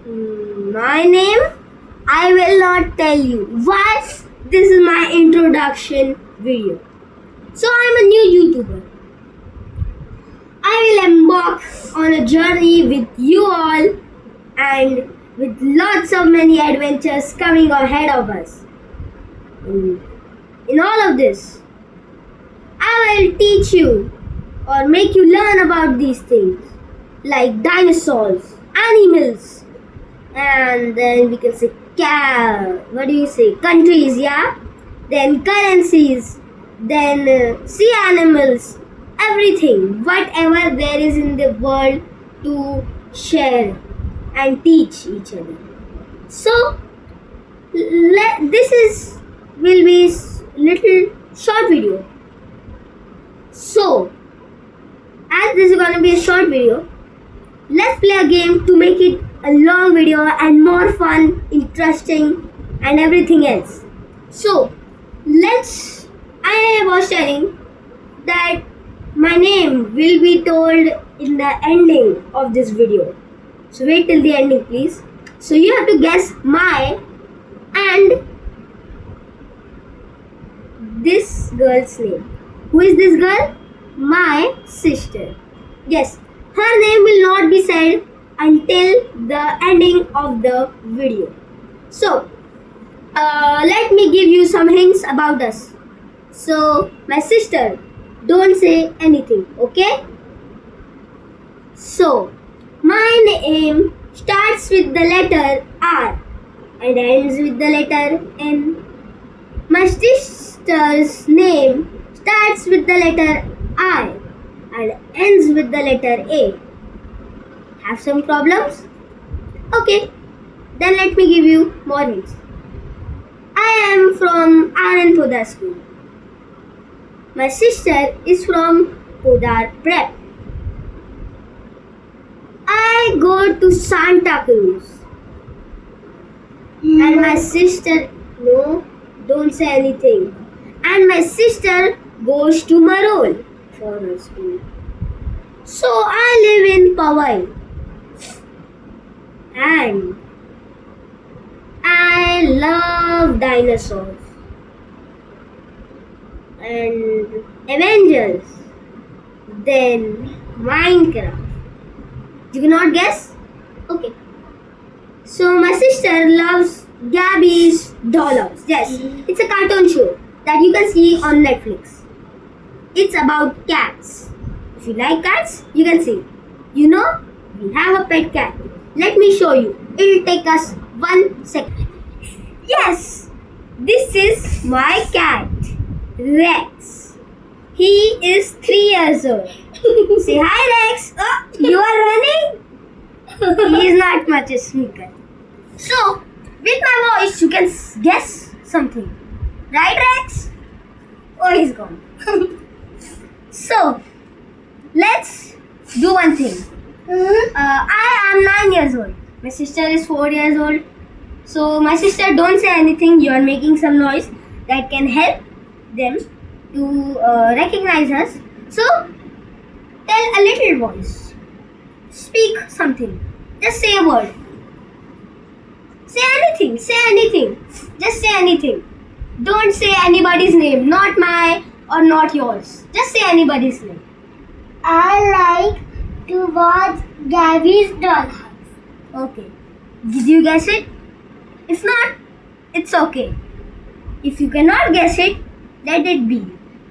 My name? I will not tell you. Why? This is my introduction video. So I'm a new YouTuber. I will embark on a journey with you all and with lots of many adventures coming ahead of us. In all of this, I will teach you or make you learn about these things like dinosaurs, animals, and then we can say countries, yeah, then currencies, then sea animals, everything, whatever there is in the world to share and teach each other. So this will be little short video. So as this is going to be a short video, let's play a game to make it a long video and more fun, interesting, and everything else. So I was telling that my name will be told in the ending of this video. So wait till the ending, please. So you have to guess my and this girl's name. Who is this girl? My sister. Yes, her name will not be said until the ending of the video. So, let me give you some hints about us. So, my sister, don't say anything, okay? So, my name starts with the letter R and ends with the letter N. My sister's name starts with the letter I and ends with the letter A. Have some problems? Okay, then let me give you more hints. I am from Anand Podar school. My sister is from Podar Prep. I go to Santa Cruz. And my sister, no, don't say anything. And my sister goes to Marol for her school. So I live in Powai. And I love dinosaurs and Avengers, then Minecraft. You cannot guess? Okay. So my sister loves Gabby's Dollars. Yes, it's a cartoon show that you can see on Netflix. It's about cats. If you like cats, you can see. You know, we have a pet cat. Let me show you. It will take us 1 second. Yes, this is my cat, Rex. He is 3 years old. Say hi, Rex. Oh, you are running? He is not much a sneaker. So, with my voice, you can guess something. Right, Rex? Oh, he's gone. So, let's do one thing. I am 9 years old. My sister is 4 years old. So, my sister, don't say anything. You are making some noise that can help them to recognize us. So, tell a little voice. Speak something. Just say a word. Say anything. Say anything. Just say anything. Don't say anybody's name. Not my or not yours. Just say anybody's name. I like to watch Gabby's Dollhouse. Okay. Did you guess it? If not, it's okay. If you cannot guess it, let it be.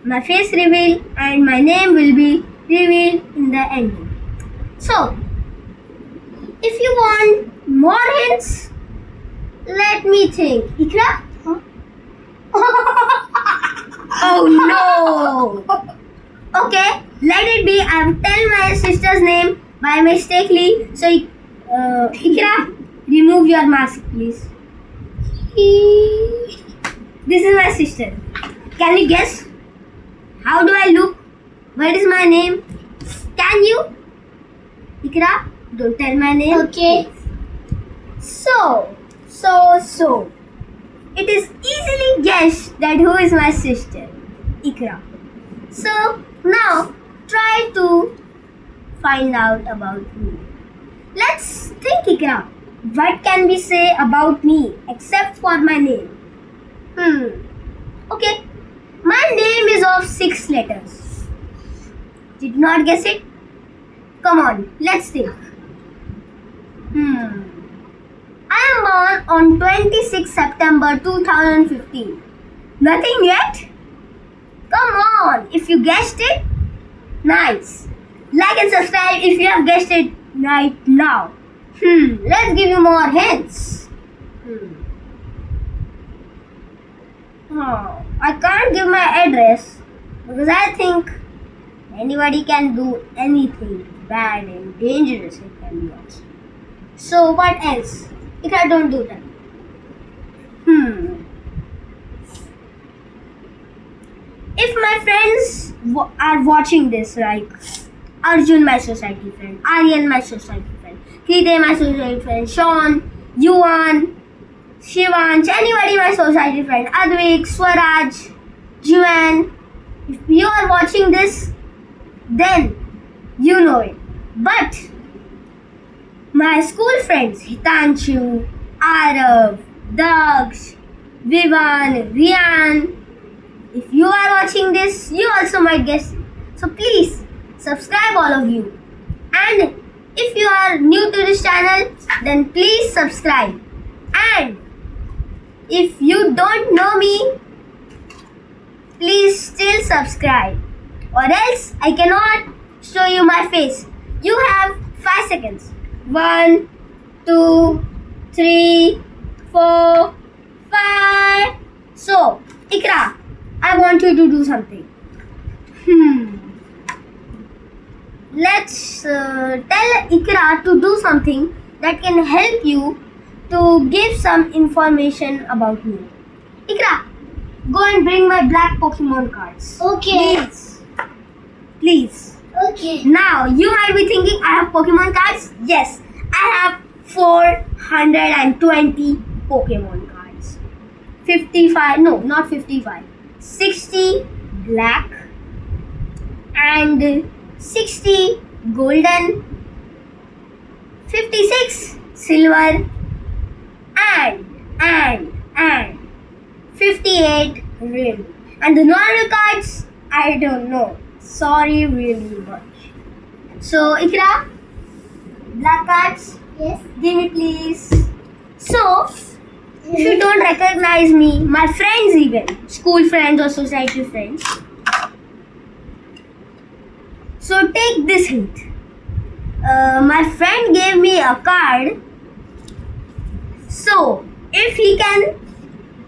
My face reveal and my name will be revealed in the ending. So, if you want more hints, let me think. Ikra? Huh? Oh no! Okay, let it be. I will tell my sister's name by mistakenly. So, Ikra, remove your mask, please. This is my sister. Can you guess? How do I look? What is my name? Can you? Ikra, don't tell my name. Okay. So. It is easily guessed that who is my sister, Ikra. So now try to find out about me. Let's think, Ikra. What can we say about me except for my name? Okay. My name is of 6 letters. Did not guess it? Come on, let's think. I am born on 26 September 2015. Nothing yet? Come on, if you guessed it, nice. Like and subscribe if you have guessed it right now. Let's give you more hints. Oh, I can't give my address because I think anybody can do anything bad and dangerous. It can be also. So what else? If I don't do that. If my friends are watching this, like Arjun, my society friend, Aryan, my society friend, Krite, my society friend, Sean, Yuan, Shivansh, anybody my society friend, Advik, Swaraj, Juan, if you are watching this, then you know it. But my school friends, Hitanshu, Arav, Daksh, Vivan, Rian, if you are watching this, you also might guess it. So please subscribe, all of you. And if you are new to this channel, then please subscribe. And if you don't know me, please still subscribe. Or else I cannot show you my face. You have 5 seconds. 1, 2, 3, 4, 5. So, Ikra, I want you to do something. Let's tell Ikra to do something that can help you to give some information about me. Ikra, go and bring my black Pokemon cards. Okay. Please. Okay. Now, you might be thinking, I have Pokemon cards? Yes, I have 420 Pokemon cards. 55, no, not 55. 60 black and 60 golden, 56 silver and 58 rim. And the normal cards, I don't know. Sorry really much. So Ikra, black cards, Yes. give me please. So, if you don't recognize me, my friends even, school friends or society friends, so take this hint. My friend gave me a card. So, if he can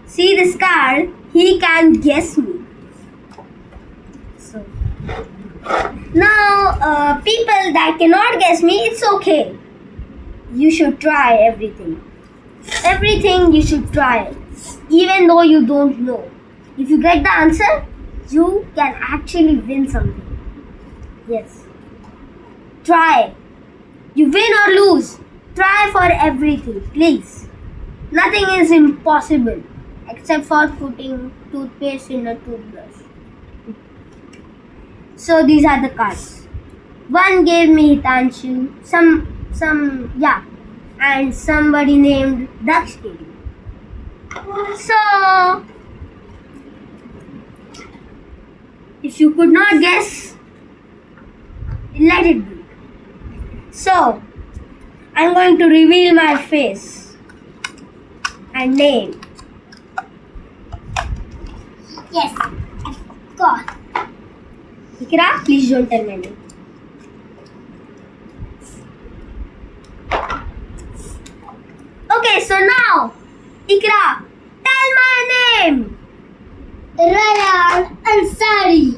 see this card, he can guess me. So, now, people that cannot guess me, it's okay. You should try everything. Everything you should try, even though you don't know. If you get the answer, you can actually win something. Yes. Try. You win or lose. Try for everything, please. Nothing is impossible except for putting toothpaste in a toothbrush. So these are the cards. One gave me Hitanshu, and somebody named Daksh gave me. So if you could not guess, let it be. So I'm going to reveal my face and name. Yes. Of course. Ikra, please don't tell my name. Okay, so now, Ikra, tell my name. Rayan Ansari.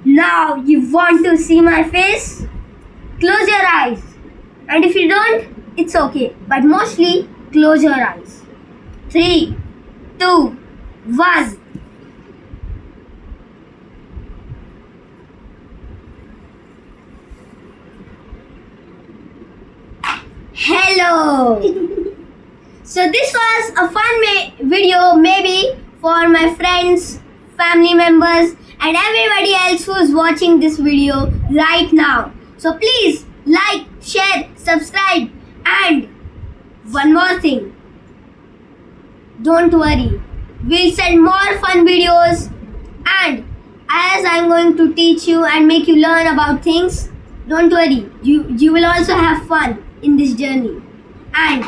Now you want to see my face? Close your eyes. And if you don't, it's okay. But mostly, close your eyes. 3, 2, 1. Hello. So this was a fun video, maybe for my friends, family members, and everybody else who is watching this video right now. So please like, share, subscribe, and one more thing. Don't worry. We'll send more fun videos, and as I'm going to teach you and make you learn about things, don't worry. You will also have fun in this journey. And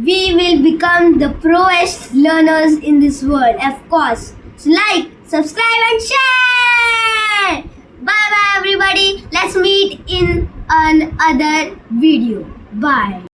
we will become the proest learners in this world, of course. So like, subscribe and share. Bye bye everybody. Let's meet in another video. Bye.